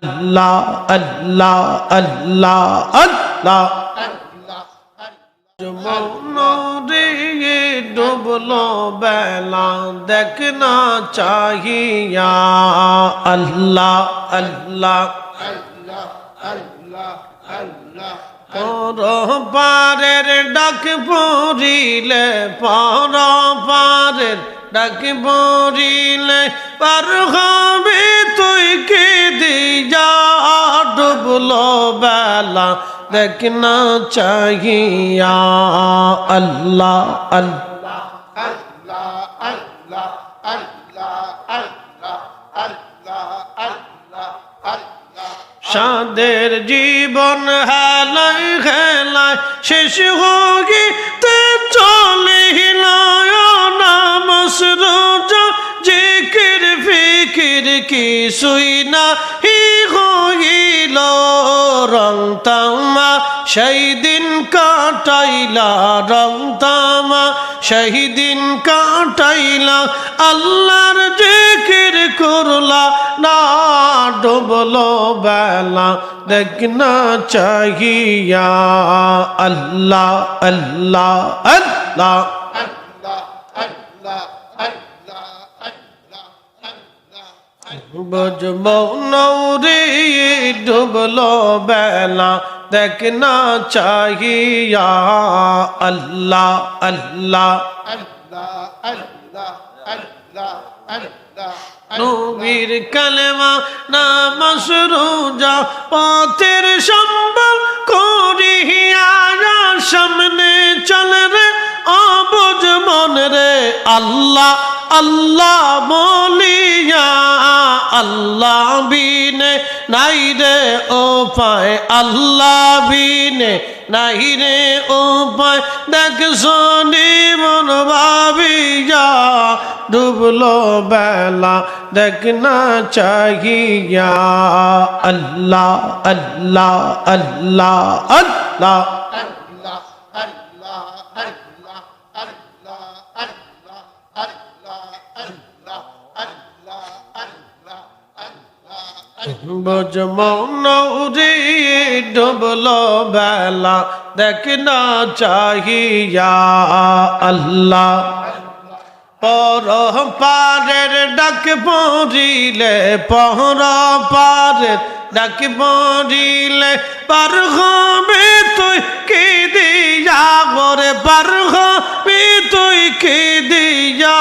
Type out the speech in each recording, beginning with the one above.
আল্লাহ আল্লাহ আল্লাহ আল্লাহ মৌনরে ডুবলো বেলা দেখনা চাহিয়া আল্লাহ আল্লাহ পরপারের ডাক পড়িলে পরপারের ডাক পড়িলে পার হবে তুই কে দিয়া ডুবলো বেলা দেখনা চাহিয়া আল্লাহ আল্লাহ আল্লাহ আল্লাহ আল্লাহ আল্লাহ আল্লাহ আল্লাহ আল্লাহ সাদের জীবন হেলায় হেলায় শেষ হইতে চলিল নামাজ রোজা জিকির ফিকির কিছুই নাহি হইল রং তামা সেই দিন কাটাইলা রং তামা সেই দিন কাটাইলা আল্লাহর জিকির করলা না ডুবলো বেলা দেখনা চাহিয়া আল্লাহ আল্লাহ আল্লাহ বুঝবো নৌরে ডুবলো বেলা দেখনা চাহিয়া আল্লাহ আল্লাহ আল্লাহ আল্লাহ আল্লাহ আল্লাহ নবীর কালেমা নামাজ রোজা পথের সম্বল করিয়া সামনে চলে রে অবুঝ মন রে আল্লাহ আল্লাহ বলিয়া আল্লাহ বিনে নাই রে উপায় আল্লাহ বিনে নাই রে উপায় দেখ শোনি মন ভাবিয়া ডুবলো বেলা দেখনা চাহিয়া আল্লাহ আল্লাহ আল্লাহ আল্লাহ বুঝবো নৌরে ডুবলো বেলা দেখনা চাহিয়া আল্লাহ পরপারের ডাক পড়িলে পরপারের ডাক পড়িলে পার হবে তুই কে দিয়া করে পার হবে তুই কে দিয়া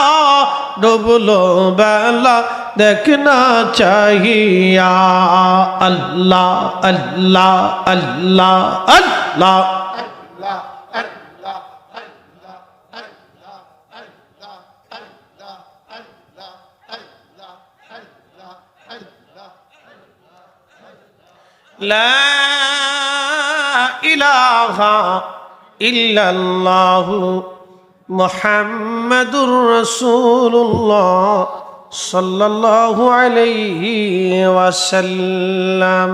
ডুবলো বেলা দেখনা চাহিয়া আল্লাহ আল্লাহ আল্লাহ আল্লাহ লা ইলাহা ইল্লাল্লাহু মুহাম্মাদুর রাসূলুল্লাহ সাল্লাল্লাহু আলাইহি ওয়াসাল্লাম।